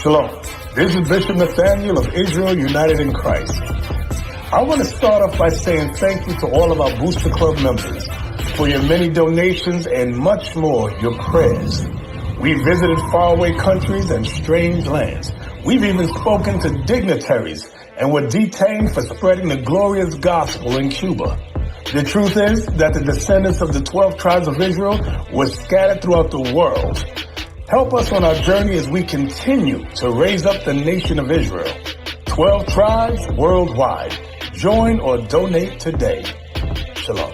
Shalom. This is Bishop Nathaniel of Israel United in Christ. I want to start off by saying thank you to all of our Booster Club members for your many donations and much more, your prayers. We visited faraway countries and strange lands. We've even spoken to dignitaries and were detained for spreading the glorious gospel in Cuba. The truth is that the descendants of the 12 tribes of Israel were scattered throughout the world. Help us on our journey as we continue to raise up the nation of Israel. 12 tribes worldwide. Join or donate today. Shalom.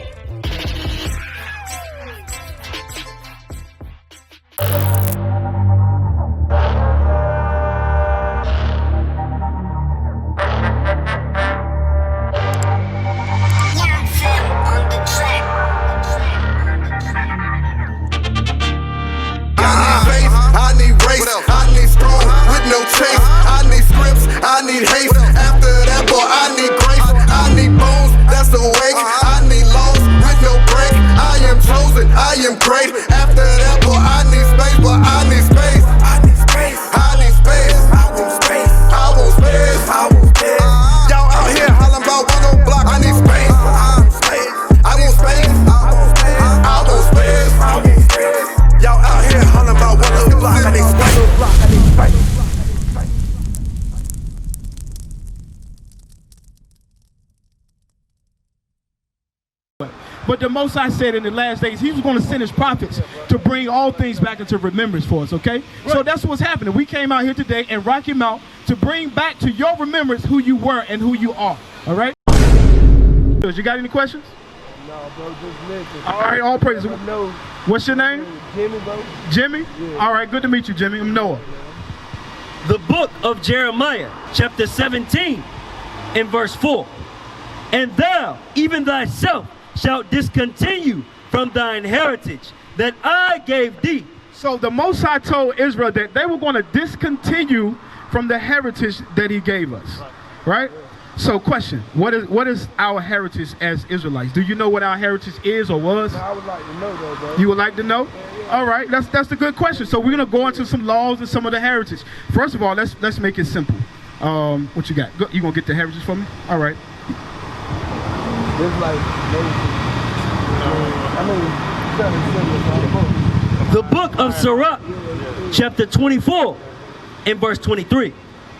I need haste. After that, boy, I need grace. I need bones, that's the wake. I need loans with no break. I am chosen, I am great. After that, boy, I need space, but I need space. I need space. I need space. I want space. I want space. I want space. Y'all out here hollering about one on block. I need space. I want space. I want space. I want space. I want space. I want space. Y'all out here hollering about one on block. I need space. I need space. But the Most High said in the last days, he was going to send his prophets to bring all things back into remembrance for us, okay? Right. So that's what's happening. We came out here today and rock him out to bring back to your remembrance who you were and who you are, all right? You got any questions? No, bro, just listen. All right, all praise. What's your name? Jimmy, bro. Jimmy? Yeah. All right, good to meet you, Jimmy. I'm Noah. The book of Jeremiah, chapter 17, and verse 4. And thou, even thyself, shalt discontinue from thine heritage that I gave thee. So the Most High told Israel that they were going to discontinue from the heritage that he gave us, right? So question, what is our heritage as Israelites? Do you know what our heritage is or was? No, I would like to know though, bro. You would like to know? Yeah. All right, that's a good question. So we're going to go into some laws and some of the heritage. First of all, let's make it simple. What you got? You going to get the heritage for me? All right. It's like, the book of Sirach, chapter 24, and verse 23.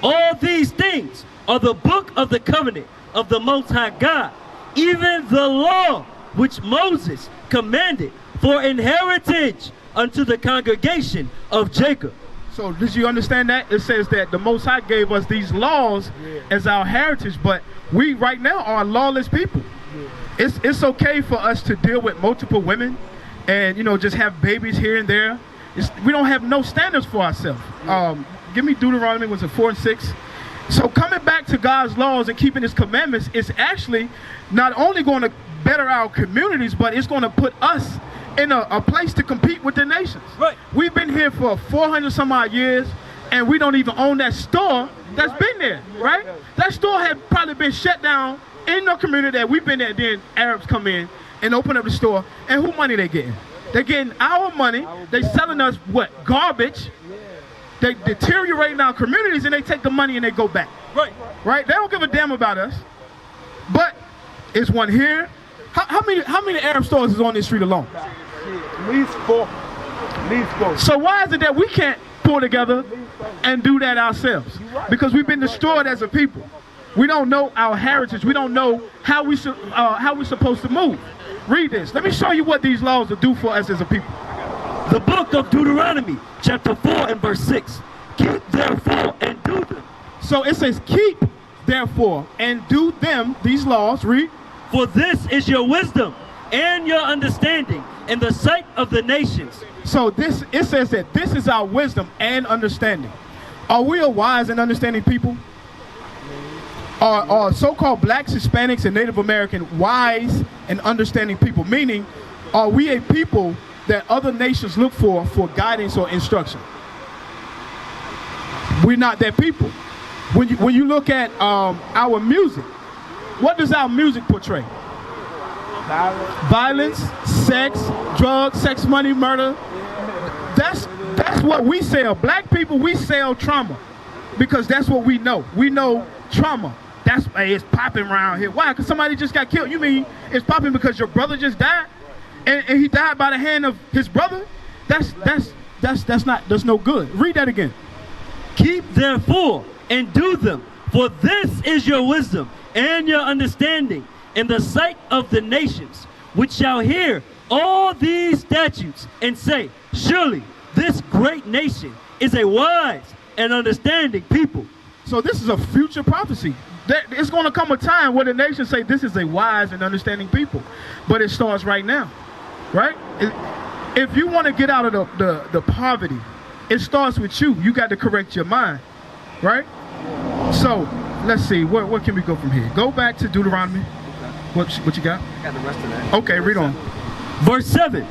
All these things are the book of the covenant of the Most High God, even the law which Moses commanded for an heritage unto the congregation of Jacob. So did you understand that? It says that the Most High gave us these laws as our heritage, but we right now are lawless people. It's okay for us to deal with multiple women and, you know, just have babies here and there. We don't have no standards for ourselves. Give me Deuteronomy, was it 4 and 6? So coming back to God's laws and keeping his commandments is actually not only going to better our communities, but it's going to put us in a place to compete with the nations. Right. We've been here for 400 some odd years, and we don't even own that store that's been there, right? That store had probably been shut down in the community that we've been there. Then Arabs come in and open up the store, and who money they getting? They're getting our money. They selling us what? Garbage. They deteriorating our communities, and they take the money and they go back. Right? They don't give a damn about us. But is one here? How many Arab stores is on this street alone? At least four. So why is it that we can't pull together and do that ourselves? Because we've been destroyed as a people. We don't know our heritage. We don't know how we're supposed to move. Read this. Let me show you what these laws will do for us as a people. The book of Deuteronomy, chapter 4 and verse 6. Keep therefore and do them. So it says, keep therefore and do them, these laws. Read. For this is your wisdom and your understanding in the sight of the nations. So it says that this is our wisdom and understanding. Are we a wise and understanding people? Are so-called blacks, Hispanics, and Native American wise and understanding people? Meaning, are we a people that other nations look for guidance or instruction? We're not that people. When you look at our music, what does our music portray? Violence, sex, drugs, sex, money, murder. That's what we sell. Black people, we sell trauma. Because that's what we know. We know trauma. That's it's popping around here. Why? Because somebody just got killed. You mean it's popping because your brother just died, and he died by the hand of his brother? That's no good. Read that again. Keep therefore and do them, for this is your wisdom and your understanding in the sight of the nations, which shall hear all these statutes and say, surely this great nation is a wise and understanding people. So this is a future prophecy. It's going to come a time where the nations say this is a wise and understanding people. But it starts right now, right? If you want to get out of the poverty, it starts with you. You got to correct your mind, right? So let's see, where can we go from here? Go back to Deuteronomy. What you got? I got the rest of that. Okay, read on. Verse 7,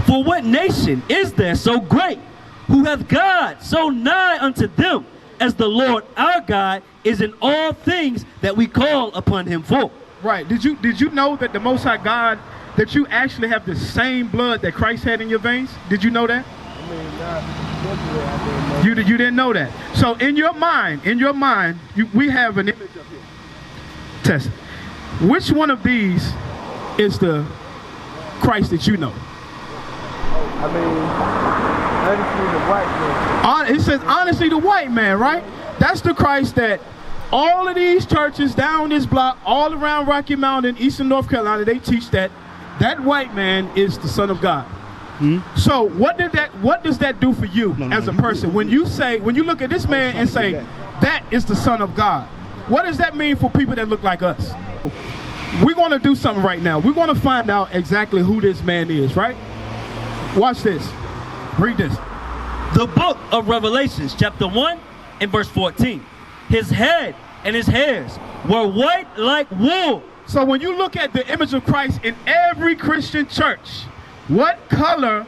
for what nation is there so great, who hath God so nigh unto them, as the Lord our God is in all things that we call upon him for? Right. Did you know that the Most High God, that you actually have the same blood that Christ had in your veins? Did you know that? I mean, I didn't know. You didn't know that. So in your mind, we have an image of him. Test it. Which one of these is the Christ that you know? I mean, honestly, the white man. It says, honestly, the white man, right? That's the Christ that all of these churches down this block, all around Rocky Mountain, Eastern North Carolina, they teach that white man is the Son of God. So what does that do for you as a person? When you look at this man and say, that is the Son of God, what does that mean for people that look like us? We're going to do something right now. We're going to find out exactly who this man is, right? Watch this. Read this. The book of Revelations, chapter 1 and verse 14. His head and his hairs were white like wool. So when you look at the image of Christ in every Christian church, what color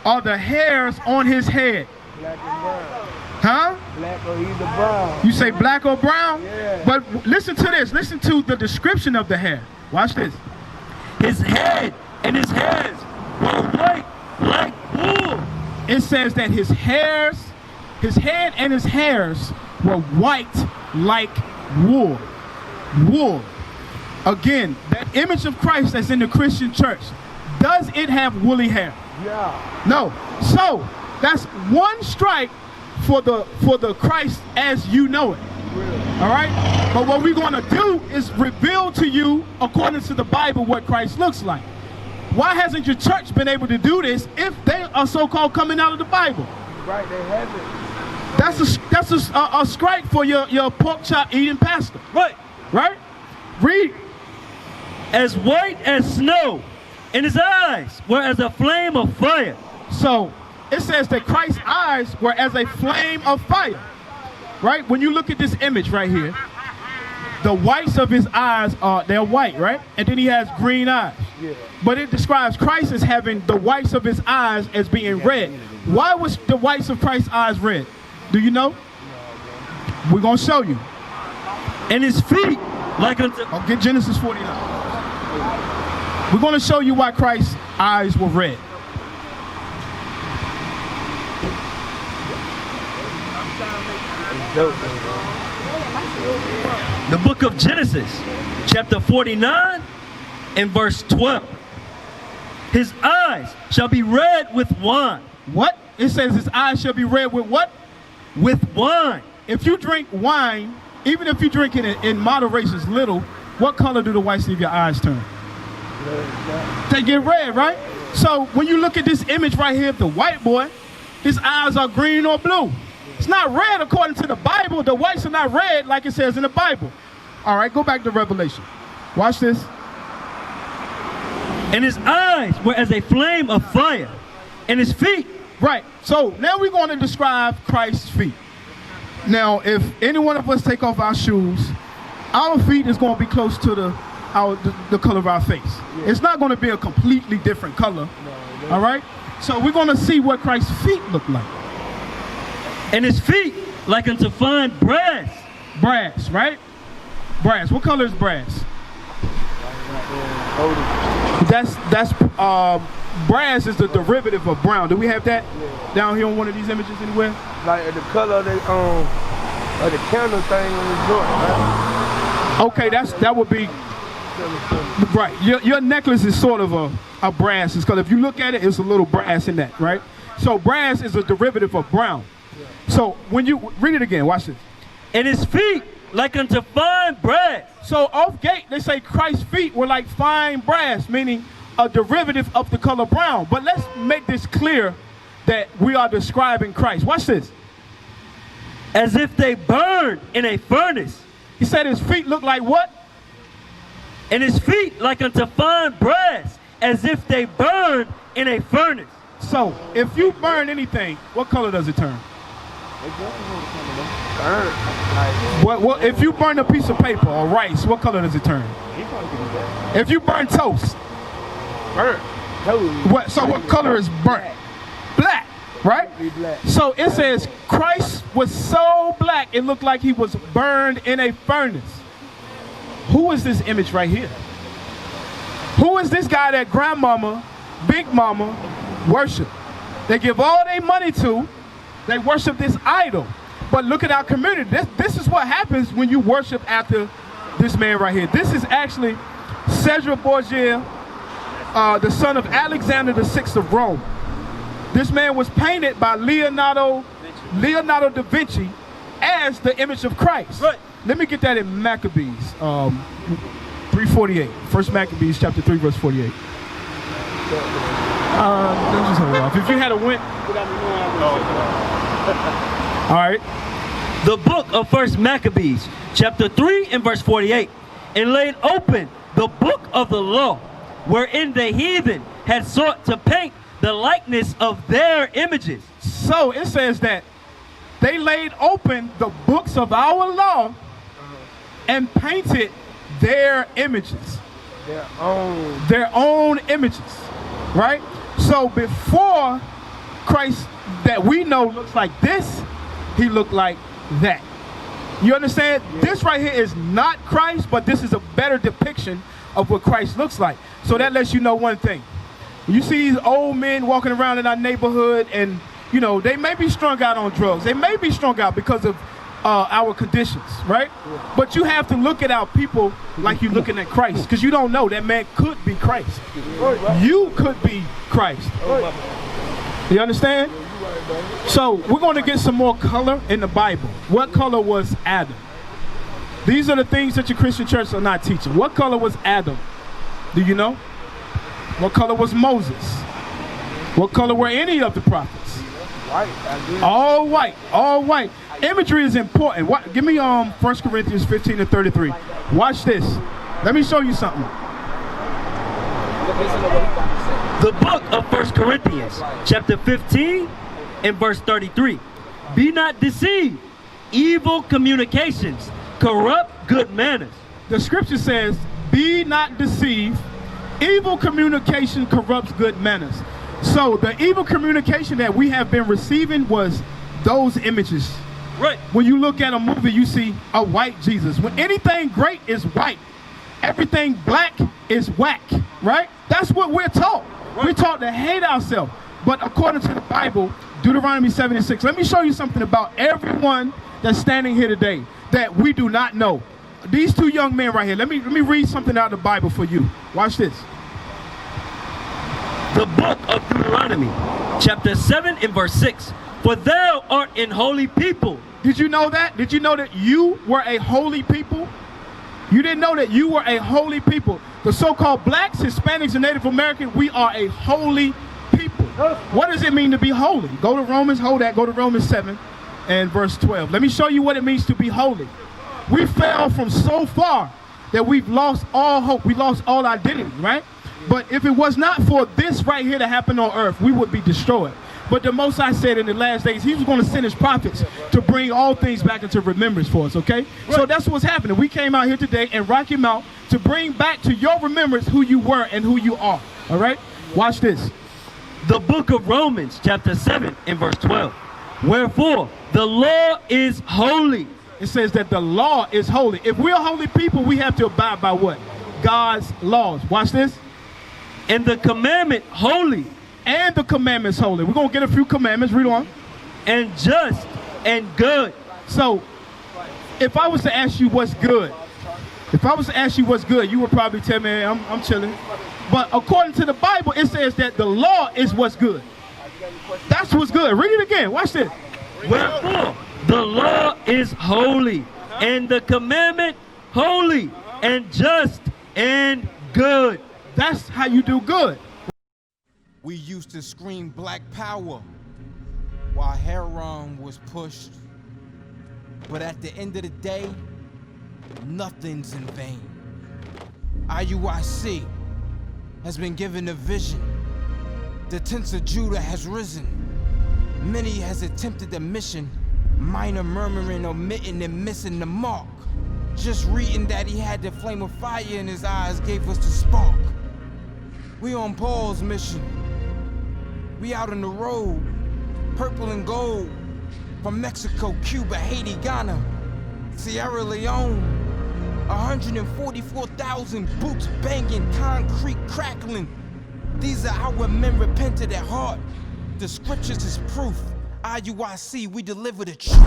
are the hairs on his head? Black and brown. Huh? Black or either brown. You say black or brown? Yeah. But listen to this. Listen to the description of the hair. Watch this. His head and his hairs were white like wool. It says that his head and his hairs were white like wool. Wool. Again, that image of Christ that's in the Christian church, does it have woolly hair? Yeah. No. So that's one strike for the Christ as you know it. All right? But what we're going to do is reveal to you, according to the Bible, what Christ looks like. Why hasn't your church been able to do this if they are so-called coming out of the Bible? Right, they haven't. That's a strike for your pork chop eating pastor. Right. Right? Read. As white as snow, and his eyes were as a flame of fire. So it says that Christ's eyes were as a flame of fire. Right? When you look at this image right here, the whites of his eyes they're white, right? And then he has green eyes. Yeah. But it describes Christ as having the whites of his eyes as being red. Why was the whites of Christ's eyes red? Do you know? We're going to show you. And his feet like unto... Oh, get Genesis 49. We're going to show you why Christ's eyes were red. The book of Genesis, chapter 49 and verse 12. His eyes shall be red with wine. What? It says his eyes shall be red with what? With wine. If you drink wine, even if you drink it in moderation, little, what color do the whites of your eyes turn? They get red, right? So when you look at this image right here of the white boy, his eyes are green or blue. It's not red according to the Bible. The whites are not red like it says in the Bible. All right, go back to Revelation. Watch this. And his eyes were as a flame of fire, and his feet. Right. So now we're going to describe Christ's feet. Now, if any one of us take off our shoes, our feet is going to be close to the color of our face. Yeah. It's not going to be a completely different color. No, all right? So we're going to see what Christ's feet look like. And his feet like unto fine brass. Brass, right? Brass. What color is brass? That's brass is the derivative of brown. Do we have that down here on one of these images anywhere? Like the color of Or the candle thing on his joint, right? Okay, that would be right. Your necklace is sort of a brass, because if you look at it, it's a little brass in that, right? So brass is a derivative of brown. So when you read it again, watch this. And his feet like unto fine brass. So off gate, they say Christ's feet were like fine brass, meaning a derivative of the color brown. But let's make this clear that we are describing Christ. Watch this. As if they burned in a furnace. He said his feet look like what? And his feet like unto fine brass, as if they burned in a furnace. So if you burn anything, what color does it turn? What if you burn a piece of paper or rice, what color does it turn? If you burn toast, what color is burnt? Black, right? So it says Christ was so black it looked like he was burned in a furnace. Who is this image right here? Who is this guy that grandmama, big mama worship? They give all their money to. They worship this idol. But look at our community. This is what happens when you worship after this man right here. This is actually Cesare Borgia, the son of Alexander VI of Rome. This man was painted by Leonardo da Vinci as the image of Christ. Right. Let me get that in Maccabees 3:48. First Maccabees chapter 3 verse 48. Let's just hold off. If you had a win, all right. The book of First Maccabees, chapter 3 and verse 48. And laid open the book of the law, wherein the heathen had sought to paint the likeness of their images. So it says that they laid open the books of our law and painted their images. Their own images, right? So before Christ that we know looks like this, he looked like that. You understand? Yeah. This right here is not Christ, but this is a better depiction of what Christ looks like. So that lets you know one thing. You see these old men walking around in our neighborhood, and you know they may be strung out on drugs. They may be strung out because of our conditions, right? Yeah. But you have to look at our people like you're looking at Christ, because you don't know that man could be Christ. You could be Christ. You understand? So we're going to get some more color in the Bible. What color was Adam? These are the things that your Christian church are not teaching. What color was Adam? Do you know? What color was Moses? What color were any of the prophets? White. All white. All white. Imagery is important. What? Give me 1 Corinthians 15 and 33. Watch this. Let me show you something. The book of 1 Corinthians, chapter 15 and verse 33. Be not deceived. Evil communications corrupt good manners. The scripture says, be not deceived. Evil communication corrupts good manners. So the evil communication that we have been receiving was those images. Right. When you look at a movie, you see a white Jesus. When anything great is white, everything black is whack, right? That's what we're taught. Right. We're taught to hate ourselves. But according to the Bible, Deuteronomy 7:6, let me show you something about everyone that's standing here today that we do not know. These two young men right here, let me read something out of the Bible for you. Watch this. The book of Deuteronomy, chapter 7 and verse 6. For thou art an holy people. Did you know that? Did you know that you were a holy people? You didn't know that you were a holy people. The so-called blacks, Hispanics, and Native Americans, we are a holy people. What does it mean to be holy? Go to Romans, hold that, go to Romans 7 and verse 12. Let me show you what it means to be holy. We fell from so far that we've lost all hope. We lost all identity, right? But if it was not for this right here that happened on earth, we would be destroyed. But the Most High said in the last days, he was going to send his prophets to bring all things back into remembrance for us, okay? Right. So that's what's happening. We came out here today and Rocky Mount to bring back to your remembrance who you were and who you are, all right? Watch this. The book of Romans, chapter 7 and verse 12. Wherefore, the law is holy. It says that the law is holy. If we're holy people, we have to abide by what? God's laws. Watch this. And the commandment holy. And the commandments holy. We're going to get a few commandments. Read on. And just and good. So if I was to ask you what's good, you would probably tell me, I'm chilling. But according to the Bible, it says that the law is what's good. That's what's good. Read it again. Watch this. Wherefore, the law is holy, and the commandment holy, and just, and good. That's how you do good. We used to scream black power while heroin was pushed. But at the end of the day, nothing's in vain. IUIC has been given a vision. The tents of Judah has risen. Many has attempted the mission. Minor murmuring, omitting, and missing the mark. Just reading that he had the flame of fire in his eyes gave us the spark. We on Paul's mission. We out on the road, purple and gold. From Mexico, Cuba, Haiti, Ghana, Sierra Leone. 144,000 boots banging, concrete crackling. These are our men repented at heart. The scriptures is proof. IUIC, we deliver the truth.